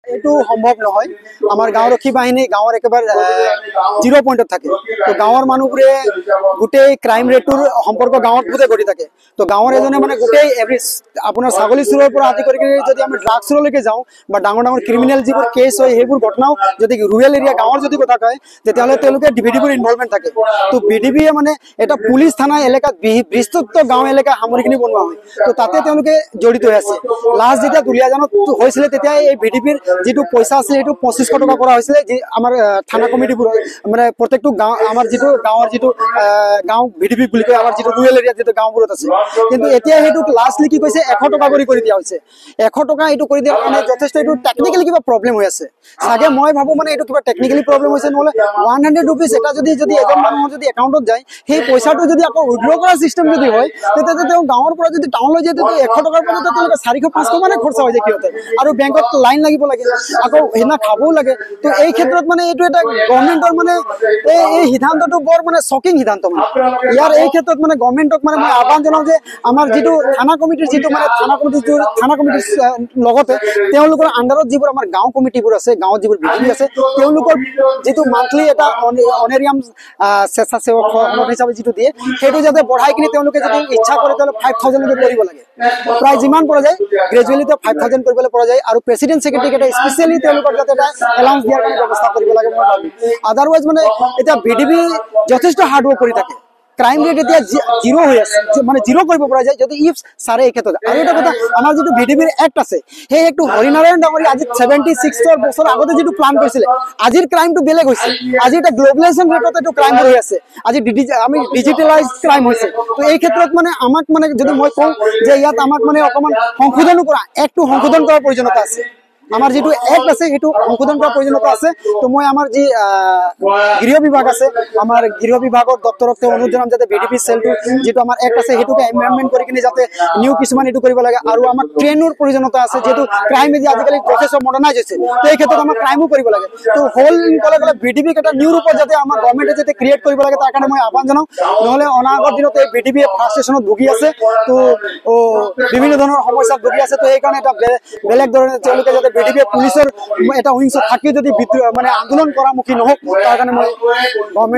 এইটো সম্ভৱ নহয়। আমাৰ গাঁওৰক্ষী বাহিনী গাঁৱৰ একেবাৰে 0 পইণ্টত থাকে। তো গাঁৱৰ মানুহবোৰে গোটেই ক্ৰাইম ৰেটটোৰ সম্পৰ্ক গাঁৱত গোটেই ঘটি থাকে। তো গাঁৱৰ এজনে মানে গোটেই আপোনাৰ ছাগলী চোৰৰ পৰা আদি কৰি যদি আমি ড্ৰাগছ চোৰলৈকে যাওঁ বা ডাঙৰ ডাঙৰ ক্ৰিমিনেল যিবোৰ কেছ হয় সেইবোৰ ঘটনাও যদি ৰুৰেল এৰিয়া গাঁৱৰ যদি কথা কয় তেতিয়াহ'লে তেওঁলোকে BDBৰ ইনভলভমেণ্ট থাকে। তো BDBয়ে মানে এটা পুলিচ থানা এলেকাত বিস্তৃত গাঁও এলেকা সামৰি কিনি বনোৱা হয়। তো তাতে তেওঁলোকে জড়িত হৈ আছে। লাষ্ট যেতিয়া দুলীয়াজানত হৈছিলে তেতিয়া এই BDBৰ যিটো পইচা আছিল সেইটো 2500 টকা কৰা হৈছিলে। যি আমাৰ থানা কমিটিবোৰ মানে প্ৰত্যেকটো গাঁও আমাৰ যিটো গাঁৱৰ যিটো গাঁও BDB বুলি কয় আমাৰ যিটো ৰুৰেল এৰিয়াত যিটো গাঁওবোৰত আছে, কিন্তু এতিয়া সেইটো লাষ্টলি কি কৈছে 100 টকা কৰি দিয়া হৈছে। 100 টকা এইটো কৰি দিয়াৰ কাৰণে যথেষ্ট এইটো টেকনিকেলি কিবা প্ৰব্লেম হৈ আছে চাগে। মই ভাবো মানে এইটো কিবা টেকনিকেলি প্ৰব্লেম হৈছে, নহ'লে 100 ৰুপিজ এটা যদি এজন মানুহৰ যদি একাউণ্টত যায় সেই পইচাটো যদি আকৌ উইড্ৰ কৰা চিষ্টেম যদি হয় তেতিয়া তেওঁ গাঁৱৰ পৰা যদি টাউনলৈ যায় তেতিয়া 100 টকাৰ পৰা তেওঁলোকে 400-500 মানে খৰচা হৈ যায় সিহঁতে, আৰু বেংকত লাইন লাগিব লাগে, আকৌ সেইদিনা খাবও লাগে। তো এই ক্ষেত্ৰত মানে এইটো এটা গভৰ্ণমেণ্টৰ মানে এই সিদ্ধান্তটো বৰ মানে শ্বকিং সিদ্ধান্ত। মানে ইয়াৰ এই ক্ষেত্ৰত মানে গভৰ্ণমেণ্টক মানে মই আহ্বান জনাওঁ যে আমাৰ যিটো থানা কমিটিৰ যিটো মানে থানা কমিটিৰ লগতে তেওঁলোকৰ আণ্ডাৰত যিবোৰ আমাৰ গাঁও কমিটিবোৰ আছে, গাঁৱত যিবোৰ BDB আছে, তেওঁলোকৰ যিটো মান্থলি এটা অনেৰিয়াম স্বেচ্ছাসেৱক হিচাপে যিটো দিয়ে সেইটো যাতে বঢ়াই কিনি তেওঁলোকে যদি ইচ্ছা কৰে তেওঁলোকে 5000 লৈকে কৰিব লাগে। প্ৰায় যিমান পৰা যায় গ্ৰেজুৱেলি 5000 কৰিবলৈ পৰা যায়। আৰু প্ৰেচিডেণ্ট ছেক্ৰেটাৰীক এটা স্পেচিয়েলি তেওঁলোকক যাতে এটা এলাউন্স দিয়াৰ কাৰণে ব্যৱস্থা কৰিব লাগে মই ভাবোঁ। আদাৰৱাইজ মানে এতিয়া BDB যথেষ্ট হাৰ্ড ৱৰ্ক কৰি থাকে। ক্ৰাইম ৰেট এতিয়া 0 হৈ আছে, মানে 0 কৰিব পৰা যায় যদি ইফ ছাৰে এই ক্ষেত্ৰত। আৰু এটা কথা, আমাৰ যিটো BDBৰ এক্ট আছে সেই এক্টটো হৰিনাৰায়ণ ডাঙৰীয়া আজি 76 বছৰ আগতে যিটো প্লান কৰিছিলে, আজিৰ ক্ৰাইমটো বেলেগ হৈছে। আজি এটা গ্ল'বেলাইজেশ্যন ৰেটত এইটো ক্ৰাইম হৈ আছে। আজি আমি ডিজিটেলাইজ ক্ৰাইম হৈছে। তো এই ক্ষেত্ৰত মানে আমাক মানে যদি মই কওঁ যে ইয়াত আমাক মানে অকণমান সংশোধনো কৰা, এক্টটো সংশোধন কৰাৰ প্ৰয়োজনীয়তা আছে। আমাৰ যিটো এক্ট আছে সেইটো সংশোধন কৰাৰ প্ৰয়োজনীয়তা আছে। তো মই আমাৰ যি গৃহ বিভাগ আছে, আমাৰ গৃহ বিভাগৰ দপ্তৰক তেওঁ অনুৰোধ জনাম যাতে BDB চেলটো যিটো আমাৰ এক্ট আছে সেইটোকে এমেণ্ডমেণ্ট কৰি কিনে যাতে নিউ কিছুমান এইটো কৰিব লাগে। আৰু আমাক ট্ৰেইনৰ প্ৰয়োজনীয়তা আছে, যিহেতু ক্ৰাইম আজিকালি যথেষ্ট মডাৰ্ণাইজ হৈছে। তো এই ক্ষেত্ৰত আমাৰ ক্ৰাইমো কৰিব লাগে। তো হোল ক'লে গ'লে BDBক এটা নিউ ৰূপত যাতে আমাৰ গভৰ্ণমেণ্টে যাতে ক্ৰিয়েট কৰিব লাগে তাৰ কাৰণে মই আহ্বান জনাওঁ। নহ'লে অনাগত দিনত এই BDBয়ে ফ্ৰাষ্ট্ৰেশ্যনত ভুগি আছে, তো বিভিন্ন ধৰণৰ সমস্যাত ভুগি আছে। তো সেইকাৰণে এটা বেলেগ ধৰণে তেওঁলোকে যাতে BDBয়ে পুলিচৰ এটা উইংছত থাকি যদি মানে আন্দোলন কৰামুখী নহওক তাৰ কাৰণে মই গভৰ্ণমেণ্ট